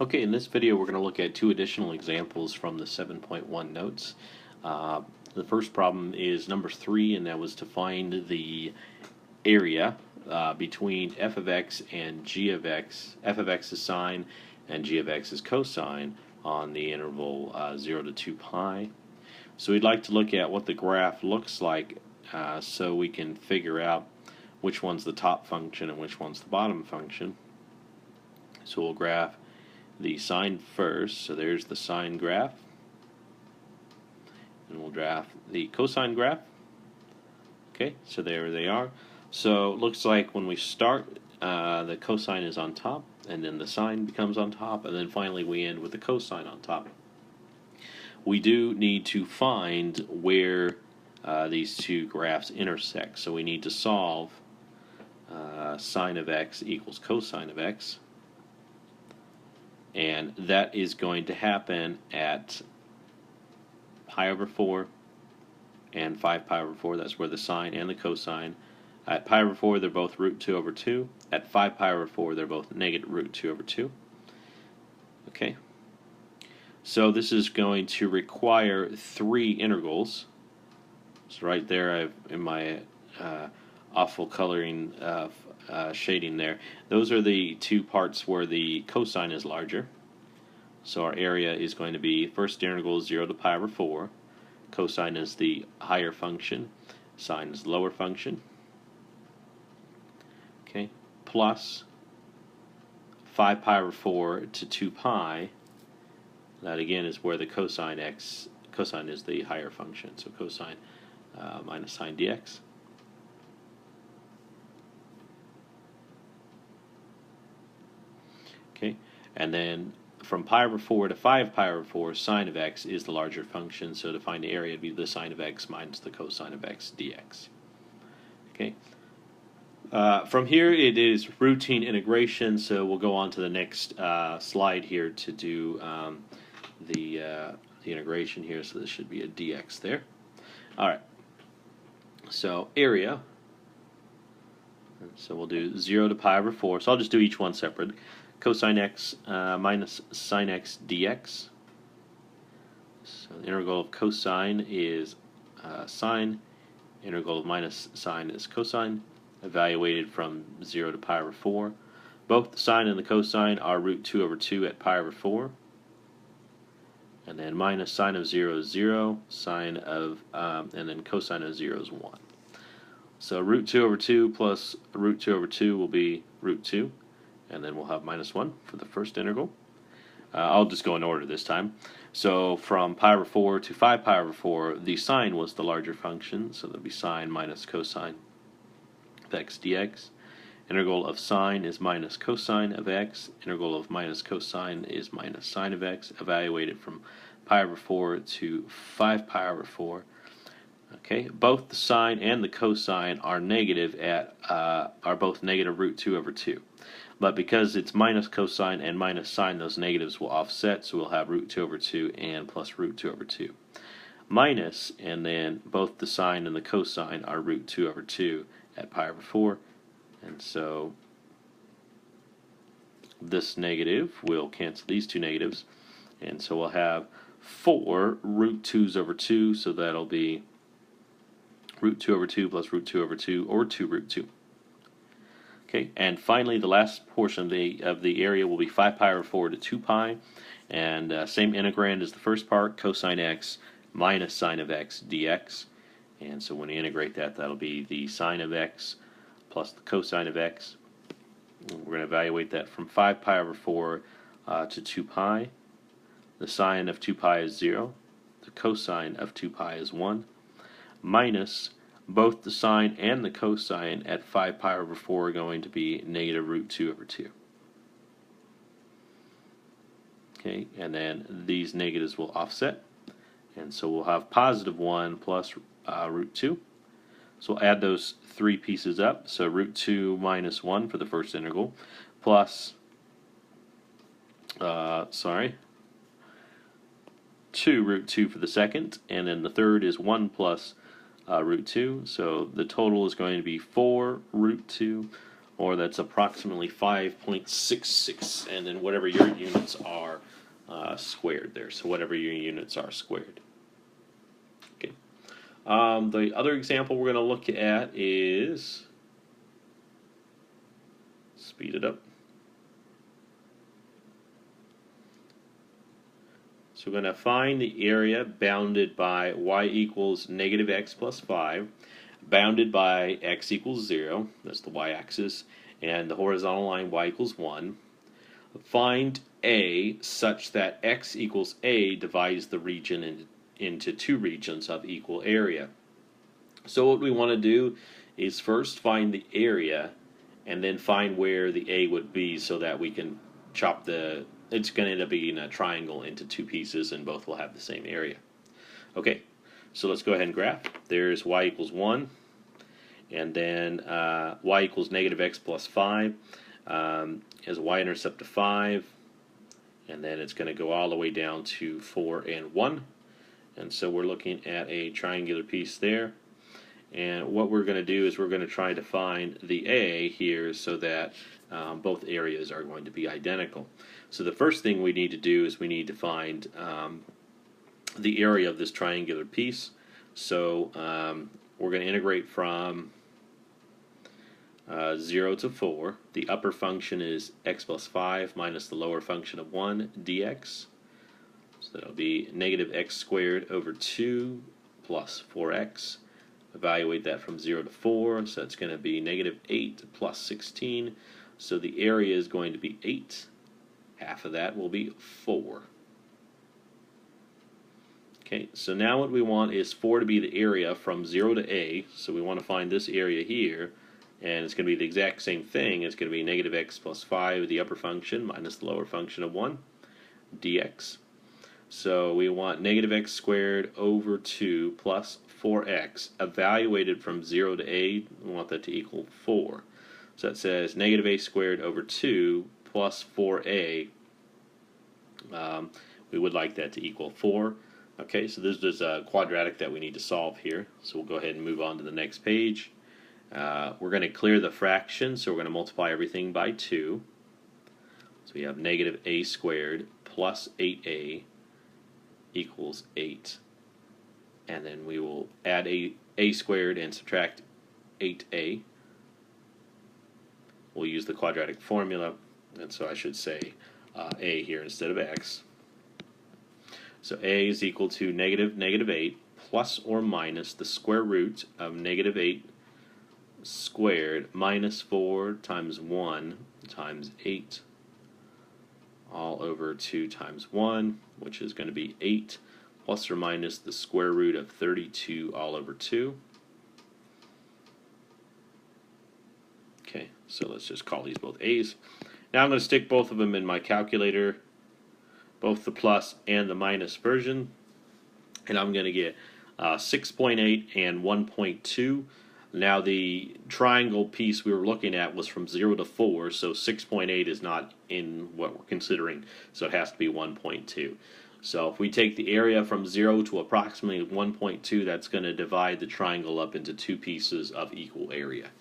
Okay, in this video we're going to look at two additional examples from the 7.1 notes. The first problem is number 3, and that was to find the area between f of x and g of x. F of x is sine and g of x is cosine on the interval 0 to 2 pi. So we'd like to look at what the graph looks like so we can figure out which one's the top function and which one's the bottom function. So we'll graph the sine first, so there's the sine graph, and we'll graph the cosine graph. Okay, so there they are. So it looks like when we start, the cosine is on top, and then the sine becomes on top, and then finally we end with the cosine on top. We do need to find where these two graphs intersect, so we need to solve sine of x equals cosine of x. And that is going to happen at pi over 4 and 5 pi over 4. That's where the sine and the cosine. At pi over 4, they're both root 2 over 2. At 5 pi over 4, they're both negative root 2 over 2. Okay. So this is going to require 3 integrals. So right there, I've in my awful coloring shading there. Those are the two parts where the cosine is larger. So our area is going to be, first integral is 0 to pi over 4. Cosine is the higher function. Sine is the lower function. Okay, plus 5 pi over 4 to 2 pi. That again is where the cosine is the higher function. So cosine minus sine dx. Okay, and then from pi over 4 to 5 pi over 4, sine of x is the larger function, so to find the area, it would be the sine of x minus the cosine of x dx. Okay. From here, it is routine integration, so we'll go on to the next slide here to do the integration here, so this should be a dx there. Alright, so area. So we'll do 0 to pi over 4, so I'll just do each one separate. Cosine x minus sine x dx. So the integral of cosine is sine. Integral of minus sine is cosine. Evaluated from 0 to pi over 4. Both the sine and the cosine are root 2 over 2 at pi over 4. And then minus sine of 0 is 0. Sine of, and then cosine of 0 is 1. So root 2 over 2 plus root 2 over 2 will be root 2. And then we'll have minus 1 for the first integral. I'll just go in order this time. So from pi over 4 to 5 pi over 4, the sine was the larger function, so that would be sine minus cosine of x dx. Integral of sine is minus cosine of x. Integral of minus cosine is minus sine of x, evaluated from pi over 4 to 5 pi over 4. Okay, both the sine and the cosine are negative at are both negative root 2 over 2. But because it's minus cosine and minus sine, those negatives will offset, so we'll have root 2 over 2 and plus root 2 over 2. Minus, and then both the sine and the cosine are root 2 over 2 at pi over 4. And so this negative will cancel these two negatives. And so we'll have 4 root 2's over 2, so that'll be root 2 over 2 plus root 2 over 2, or 2 root 2. Okay, and finally the last portion of the area will be 5 pi over 4 to 2 pi, and same integrand as the first part, cosine x minus sine of x dx. And so when we integrate that, that'll be the sine of x plus the cosine of x. And we're going to evaluate that from 5 pi over 4 to 2 pi. The sine of 2 pi is 0. The cosine of 2 pi is 1. Minus both the sine and the cosine at 5 pi over 4 are going to be negative root 2 over 2. Okay, and then these negatives will offset. And so we'll have positive 1 plus root 2. So we'll add those three pieces up. So root 2 minus 1 for the first integral, plus, 2 root 2 for the second, and then the third is 1 plus root 2. So the total is going to be 4 root 2, or that's approximately 5.66, and then whatever your units are squared there. So whatever your units are squared. Okay. The other example we're going to look at is, speed it up. So we're going to find the area bounded by y equals negative x plus 5, bounded by x equals 0, that's the y-axis, and the horizontal line y equals 1. Find A such that x equals A divides the region into two regions of equal area. So what we want to do is first find the area and then find where the A would be so that we can chop it's going to end up being a triangle into two pieces and both will have the same area. Okay, so let's go ahead and graph. There's y equals 1, and then y equals negative x plus 5 has a y-intercept of 5, and then it's going to go all the way down to 4 and 1. And so we're looking at a triangular piece there. And what we're going to do is we're going to try to find the A here so that both areas are going to be identical. So the first thing we need to do is we need to find the area of this triangular piece. So we're going to integrate from 0 to 4. The upper function is x plus 5 minus the lower function of 1 dx. So that'll be negative x squared over 2 plus 4x. Evaluate that from 0 to 4, so that's going to be negative 8 plus 16. So the area is going to be 8. Half of that will be 4. Okay, so now what we want is 4 to be the area from 0 to A. So we want to find this area here, and it's going to be the exact same thing. It's going to be negative x plus 5, the upper function, minus the lower function of 1, dx. So we want negative x squared over 2 plus 4x. Evaluated from 0 to a, we want that to equal 4. So that says negative a squared over 2 plus 4a. We would like that to equal 4. Okay, so this is a quadratic that we need to solve here. So we'll go ahead and move on to the next page. We're going to clear the fraction, so we're going to multiply everything by 2. So we have negative a squared plus 8a equals 8. And then we will add a squared and subtract 8a. We'll use the quadratic formula, and so I should say a here instead of x. So a is equal to negative 8 plus or minus the square root of negative 8 squared minus 4 times 1 times 8 all over 2 times 1, which is going to be 8 plus or minus the square root of 32 all over 2. Okay, so let's just call these both a's. Now I'm going to stick both of them in my calculator, both the plus and the minus version, and I'm going to get 6.8 and 1.2. Now the triangle piece we were looking at was from 0 to 4, so 6.8 is not in what we're considering, so it has to be 1.2. So if we take the area from 0 to approximately 1.2, that's going to divide the triangle up into two pieces of equal area.